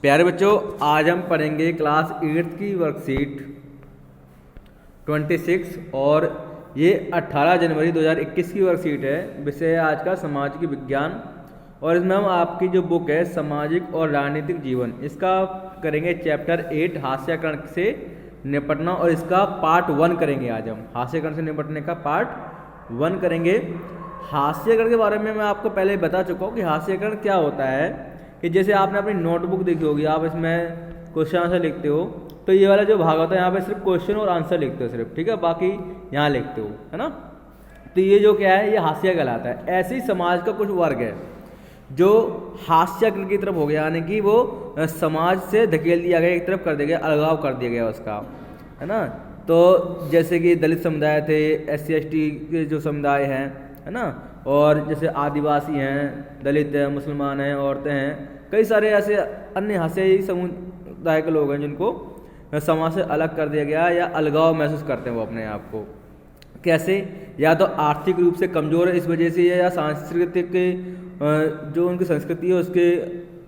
प्यारे बच्चों, आज हम पढ़ेंगे क्लास 8 की वर्कशीट 26 और ये 18 जनवरी 2021 की वर्कशीट है। विषय है आज का सामाजिक विज्ञान और इसमें हम आपकी जो बुक है सामाजिक और राजनीतिक जीवन, इसका करेंगे चैप्टर 8 हास्यकरण से निपटना और इसका पार्ट 1 करेंगे। आज हम हास्यकरण से निपटने का पार्ट 1 करेंगे। हास्यकरण के बारे में मैं आपको पहले बता चुका हूँ कि हास्यकरण क्या होता है। कि जैसे आपने अपनी नोटबुक देखी होगी, आप इसमें क्वेश्चन आंसर लिखते हो, तो ये वाला जो भाग होता है यहाँ पे सिर्फ क्वेश्चन और आंसर लिखते हो सिर्फ, ठीक है, बाकी यहाँ लिखते हो, है ना। तो ये जो क्या है, ये हास्य कहलाता है। ऐसे ही समाज का कुछ वर्ग है जो हास्यकरण की तरफ हो गया, यानी कि वो समाज से धकेल दिया गया, एक तरफ कर दिया गया, अलगाव कर दिया गया उसका, है ना। तो जैसे कि दलित समुदाय थे, SC ST के जो समुदाय हैं, है ना, और जैसे आदिवासी हैं, दलित हैं, मुसलमान हैं, औरतें हैं, कई सारे ऐसे अन्य हास्यी समुदाय के लोग हैं जिनको समाज से अलग कर दिया गया या अलगाव महसूस करते हैं वो अपने आप को। कैसे? या तो आर्थिक रूप से कमज़ोर है इस वजह से, या सांस्कृतिक जो उनकी संस्कृति है उसके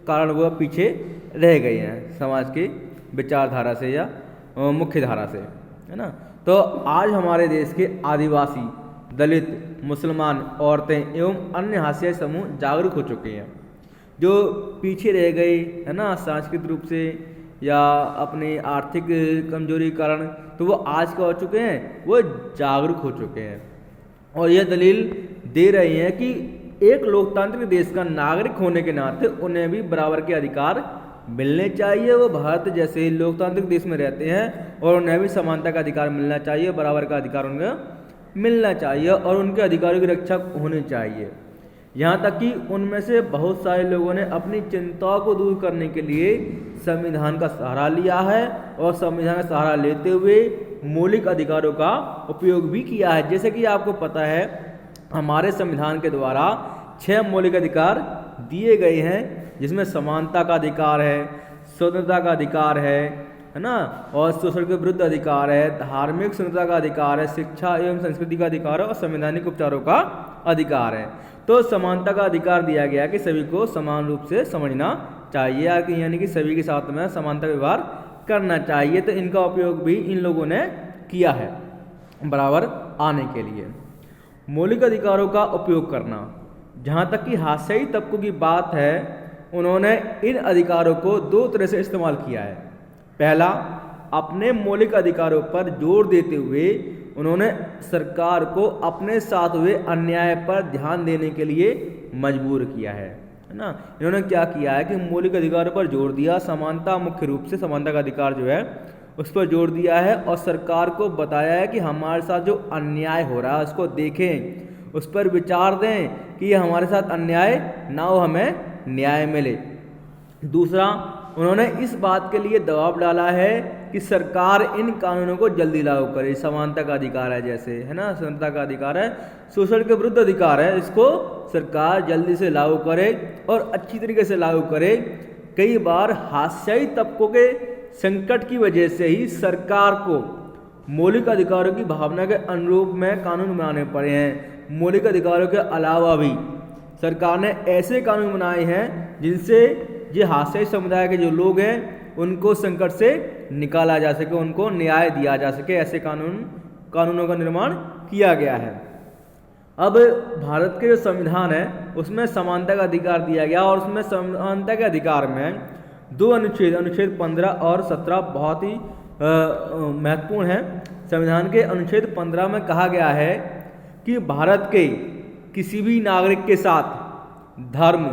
कारण वो पीछे रह गए हैं समाज की विचारधारा से या मुख्य धारा से, है ना। तो आज हमारे देश के आदिवासी, दलित, मुसलमान, औरतें एवं अन्य हास्य समूह जागरूक हो चुके हैं। जो पीछे रह गए, है ना, सांस्कृतिक रूप से या अपनी आर्थिक कमजोरी के कारण, तो वो आज क्या हो चुके हैं, वो जागरूक हो चुके हैं और यह दलील दे रही हैं कि एक लोकतांत्रिक देश का नागरिक होने के नाते उन्हें भी बराबर के अधिकार मिलने चाहिए। वो भारत जैसे लोकतांत्रिक देश में रहते हैं और उन्हें भी समानता का अधिकार मिलना चाहिए, बराबर का अधिकार उन्हें मिलना चाहिए और उनके अधिकारों की रक्षा होनी चाहिए। यहाँ तक कि उनमें से बहुत सारे लोगों ने अपनी चिंताओं को दूर करने के लिए संविधान का सहारा लिया है और संविधान का सहारा लेते हुए मौलिक अधिकारों का उपयोग भी किया है। जैसे कि आपको पता है, हमारे संविधान के द्वारा 6 मौलिक अधिकार दिए गए हैं, जिसमें समानता का अधिकार है, स्वतंत्रता का अधिकार है ना, और शोषण के विरुद्ध अधिकार है, धार्मिक स्वतंत्रता का अधिकार है, शिक्षा एवं संस्कृति का अधिकार है और संवैधानिक उपचारों का अधिकार है। तो समानता का अधिकार दिया गया कि सभी को समान रूप से समझना चाहिए, यानी कि सभी के साथ में समानता व्यवहार करना चाहिए। तो इनका उपयोग भी इन लोगों ने किया है बराबर आने के लिए। मौलिक अधिकारों का उपयोग करना, जहाँ तक कि हास्यी तबकों की बात है, उन्होंने इन अधिकारों को 2 तरह से इस्तेमाल किया है। पहला, अपने मौलिक अधिकारों पर जोर देते हुए उन्होंने सरकार को अपने साथ हुए अन्याय पर ध्यान देने के लिए मजबूर किया है ना। इन्होंने क्या किया है कि मौलिक अधिकारों पर जोर दिया, समानता, मुख्य रूप से समानता का अधिकार जो है उस पर जोर दिया है और सरकार को बताया है कि हमारे साथ जो अन्याय हो रहा है उसको देखें, उस पर विचार दें कि ये हमारे साथ अन्याय ना हो, हमें न्याय मिले। दूसरा, उन्होंने इस बात के लिए दबाव डाला है कि सरकार इन कानूनों को जल्दी लागू करे। समानता का अधिकार है जैसे, है ना, स्वतंत्रता का अधिकार है, शोषण के विरुद्ध अधिकार है, इसको सरकार जल्दी से लागू करे और अच्छी तरीके से लागू करे। कई बार हास्यी तबकों के संकट की वजह से ही सरकार को मौलिक अधिकारों की भावना के अनुरूप में कानून बनाने पड़े हैं। मौलिक अधिकारों के अलावा भी सरकार ने ऐसे कानून बनाए हैं जिनसे ये हास्यी समुदाय के जो लोग हैं उनको संकट से निकाला जा सके, उनको न्याय दिया जा सके। ऐसे कानूनों का निर्माण किया गया है। अब भारत के जो संविधान है उसमें समानता का अधिकार दिया गया और उसमें समानता के अधिकार में 2 अनुच्छेद 15 और 17 बहुत ही महत्वपूर्ण है। संविधान के अनुच्छेद 15 में कहा गया है कि भारत के किसी भी नागरिक के साथ धर्म,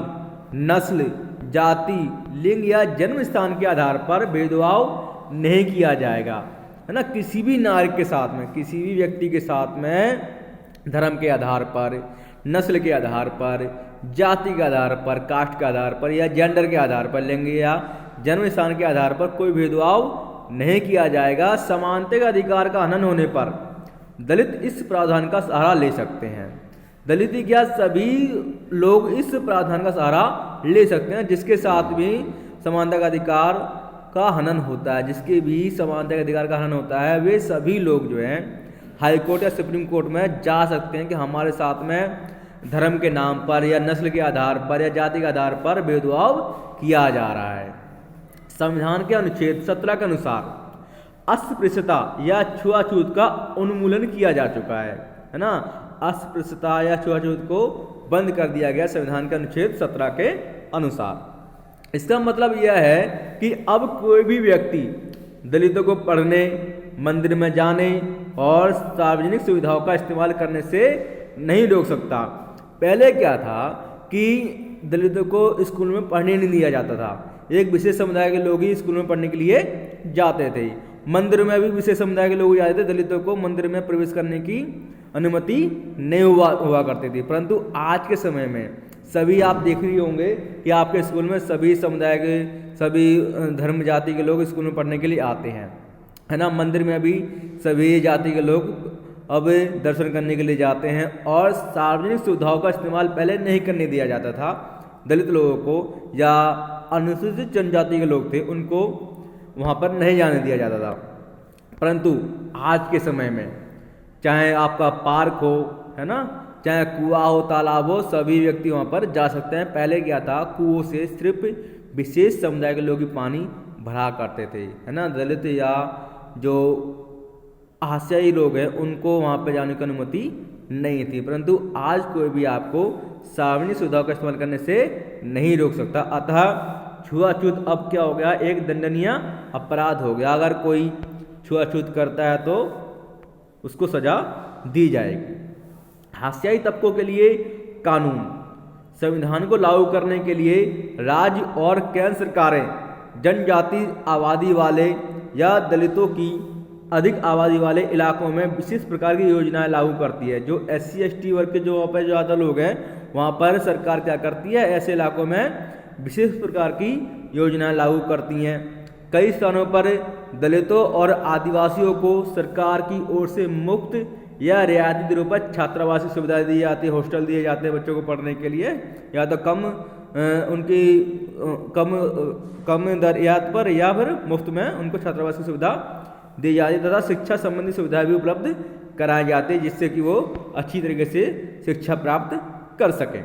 नस्ल, जाति, लिंग या जन्म स्थान के आधार पर भेदभाव नहीं किया जाएगा, है ना। किसी भी नागरिक के साथ में, किसी भी व्यक्ति के साथ में धर्म के आधार पर, नस्ल के आधार पर, जाति के आधार पर, कास्ट के आधार पर या जेंडर के आधार पर, लिंग या जन्म स्थान के आधार पर कोई भेदभाव नहीं किया जाएगा। समानता का अधिकार का हनन होने पर दलित इस प्रावधान का सहारा ले सकते हैं। दलित ही क्या, सभी लोग इस प्रावधान का सहारा ले सकते हैं जिसके साथ भी समानता का अधिकार का हनन होता है। जिसके भी समानता के अधिकार का हनन होता है, वे सभी लोग जो हैं हाई कोर्ट या सुप्रीम कोर्ट में जा सकते हैं कि हमारे साथ में धर्म के नाम पर या नस्ल के आधार पर या जाति के आधार पर भेदभाव किया जा रहा है। संविधान के अनुच्छेद 17 के अनुसार अस्पृश्यता या छुआछूत का उन्मूलन किया जा चुका है ना। अस्पृश्यता या छुआछूत को बंद कर दिया गया संविधान के अनुच्छेद 17 के अनुसार। इसका मतलब यह है कि अब कोई भी व्यक्ति दलितों को पढ़ने, मंदिर में जाने और सार्वजनिक सुविधाओं का इस्तेमाल करने से नहीं रोक सकता। पहले क्या था कि दलितों को स्कूल में पढ़ने नहीं दिया जाता था, एक विशेष समुदाय के लोग ही स्कूल में पढ़ने के लिए जाते थे। मंदिर में भी विशेष समुदाय के लोग जाते थे, दलितों को मंदिर में प्रवेश करने की अनुमति नहीं हुआ करती थी। परंतु आज के समय में सभी आप देख रहे होंगे कि आपके स्कूल में सभी समुदाय के, सभी धर्म जाति के लोग स्कूल में पढ़ने के लिए आते हैं, है ना। मंदिर में भी सभी जाति के लोग अब दर्शन करने के लिए जाते हैं और सार्वजनिक सुविधाओं का इस्तेमाल पहले नहीं करने दिया जाता था। दलित लोगों को या अनुसूचित जनजाति के लोग थे उनको वहाँ पर नहीं जाने दिया जाता था। परंतु आज के समय में चाहे आपका पार्क हो, है ना, चाहे कुआं हो, तालाब हो, सभी व्यक्ति वहाँ पर जा सकते हैं। पहले क्या था, कुओं से सिर्फ विशेष समुदाय के लोग ही पानी भरा करते थे, है ना। दलित या जो आशियाई लोग हैं उनको वहाँ पर जाने की अनुमति नहीं थी। परंतु आज कोई भी आपको सार्वजनिक सुविधाओं का इस्तेमाल करने से नहीं रोक सकता। अतः छुआछूत अब क्या हो गया, एक दंडनीय अपराध हो गया। अगर कोई छुआछूत करता है तो उसको सजा दी जाएगी। हाशियाई तबकों के लिए कानून। संविधान को लागू करने के लिए राज्य और केंद्र सरकारें जनजाति आबादी वाले या दलितों की अधिक आबादी वाले इलाकों में विशेष प्रकार की योजनाएं लागू करती है। जो SC ST वर्ग के जो वहाँ पर ज़्यादा लोग हैं वहाँ पर सरकार क्या करती है, ऐसे इलाकों में विशेष प्रकार की योजनाएं लागू करती हैं। कई स्थानों पर दलितों और आदिवासियों को सरकार की ओर से मुफ्त या रियायती दरों पर छात्रावास की सुविधा दी जाती है, हॉस्टल दिए जाते हैं बच्चों को पढ़ने के लिए, या तो कम दरियात पर या फिर मुफ्त में उनको छात्रावास की सुविधा दी जाती है तथा शिक्षा संबंधी सुविधाएं भी उपलब्ध कराई जाती है जिससे कि वो अच्छी तरीके से शिक्षा प्राप्त कर सकें।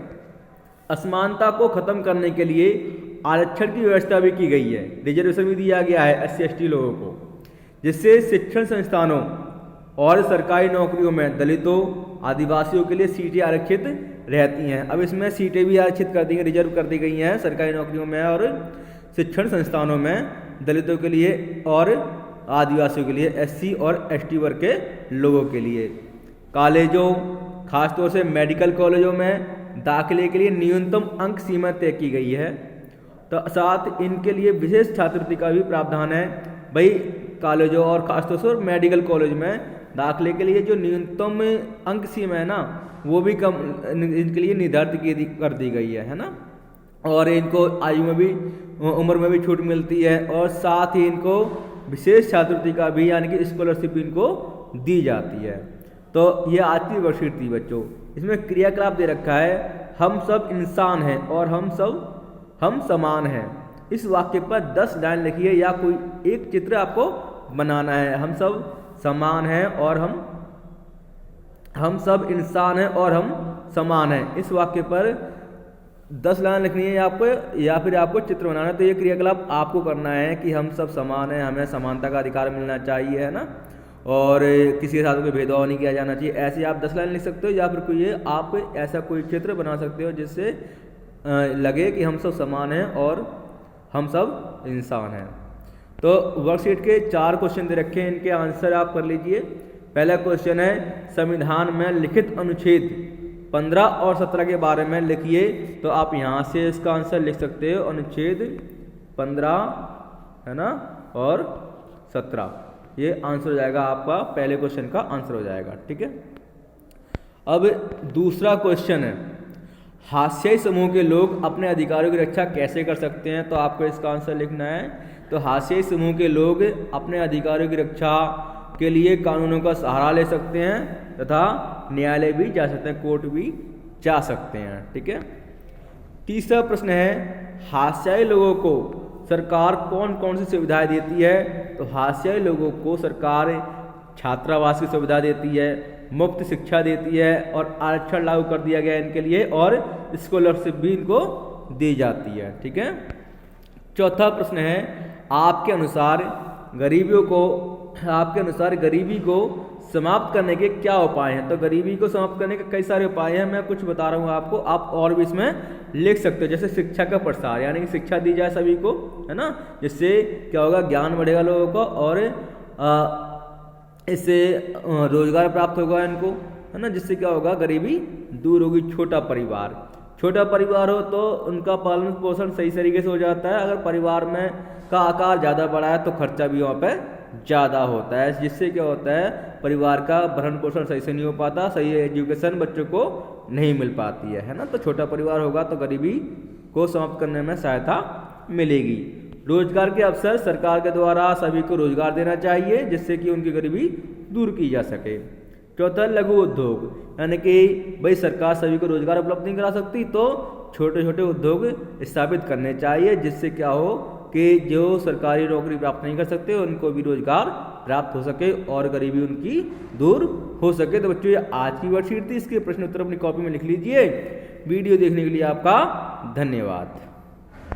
असमानता को खत्म करने के लिए आरक्षण की व्यवस्था भी की गई है, रिजर्वेशन भी दिया गया है SC ST लोगों को, जिससे शिक्षण संस्थानों और सरकारी नौकरियों में दलितों आदिवासियों के लिए सीटें आरक्षित रहती हैं। अब इसमें सीटें भी आरक्षित कर दी गई, रिजर्व कर दी गई हैं सरकारी नौकरियों में और शिक्षण संस्थानों में दलितों के लिए और आदिवासियों के लिए, SC और ST वर्ग के लोगों के लिए। कॉलेजों, खासतौर से मेडिकल कॉलेजों में दाखिले के लिए न्यूनतम अंक सीमा तय की गई है। तो साथ इनके लिए विशेष छात्रवृत्ति का भी प्रावधान है। भाई कॉलेजों और खासतौर से मेडिकल कॉलेज में दाखिले के लिए जो न्यूनतम अंक सीमा है ना वो भी कम इनके लिए निर्धारित कर दी गई है ना। और इनको आयु में भी, उम्र में भी छूट मिलती है और साथ ही इनको विशेष छात्रवृत्ति का भी यानी कि स्कॉलरशिप इनको दी जाती है। तो ये आज की वर्कशीट थी बच्चों। इसमें क्रियाकलाप दे रखा है, हम सब इंसान हैं और हम समान हैं। इस वाक्य पर 10 लाइन लिखिए या कोई एक चित्र आपको बनाना है। हम सब समान हैं और हम सब इंसान हैं और हम समान हैं। इस वाक्य पर 10 लाइन लिखनी है आपको या फिर आपको चित्र बनाना है। तो ये क्रियाकलाप आपको करना है कि हम सब समान हैं, हमें समानता का अधिकार मिलना चाहिए, है ना, और किसी के साथ कोई भेदभाव नहीं किया जाना चाहिए। ऐसे आप 10 लाइन लिख सकते हो या फिर कोई आप ऐसा कोई चित्र बना सकते हो जिससे लगे कि हम सब समान हैं और हम सब इंसान हैं। तो वर्कशीट के 4 क्वेश्चन दे रखे हैं, इनके आंसर आप कर लीजिए। पहला क्वेश्चन है संविधान में लिखित अनुच्छेद 15 और 17 के बारे में लिखिए। तो आप यहाँ से इसका आंसर लिख सकते हो, अनुच्छेद 15 है ना और 17, ये आंसर हो जाएगा आपका, पहले क्वेश्चन का आंसर हो जाएगा। ठीक है। अब दूसरा क्वेश्चन है, हाशियाई समूह के लोग अपने अधिकारों की रक्षा कैसे कर सकते हैं? तो आपको इसका आंसर लिखना है। तो हाशियाई समूह के लोग अपने अधिकारों की रक्षा के लिए कानूनों का सहारा ले सकते हैं तथा न्यायालय भी जा सकते हैं, कोर्ट भी जा सकते हैं। ठीक है। तीसरा प्रश्न है, हाशियाई लोगों को सरकार कौन कौन सी सुविधाएं देती है? तो हाशियाई लोगों को सरकार छात्रावास की सुविधा देती है, मुफ्त शिक्षा देती है और आरक्षण लागू कर दिया गया इनके लिए और स्कॉलरशिप भी इनको दी जाती है। ठीक है। चौथा प्रश्न है, आपके अनुसार गरीबी को समाप्त करने के क्या उपाय हैं? तो गरीबी को समाप्त करने के कई सारे उपाय हैं, मैं कुछ बता रहा हूँ आपको, आप और भी इसमें लिख सकते हो। जैसे शिक्षा का प्रसार, यानी कि शिक्षा दी जाए सभी को, है ना, जिससे क्या होगा, ज्ञान बढ़ेगा लोगों को और इससे रोजगार प्राप्त होगा इनको, है ना, जिससे क्या होगा, गरीबी दूर होगी। छोटा परिवार हो तो उनका पालन पोषण सही तरीके से हो जाता है। अगर परिवार में का आकार ज़्यादा बड़ा है तो खर्चा भी वहाँ पे ज़्यादा होता है, जिससे क्या होता है, परिवार का भरण पोषण सही से नहीं हो पाता, सही एजुकेशन बच्चों को नहीं मिल पाती है ना। तो छोटा परिवार होगा तो गरीबी को समाप्त करने में सहायता मिलेगी। रोजगार के अवसर, सरकार के द्वारा सभी को रोजगार देना चाहिए जिससे कि उनकी गरीबी दूर की जा सके। चौथा, लघु उद्योग, यानी कि भाई सरकार सभी को रोजगार उपलब्ध नहीं करा सकती तो छोटे छोटे उद्योग स्थापित करने चाहिए, जिससे क्या हो कि जो सरकारी नौकरी प्राप्त नहीं कर सकते उनको भी रोजगार प्राप्त हो सके और गरीबी उनकी दूर हो सके। तो बच्चों ये आज की वर्कशीट थी, इसके प्रश्न उत्तर अपनी कॉपी में लिख लीजिए। वीडियो देखने के लिए आपका धन्यवाद।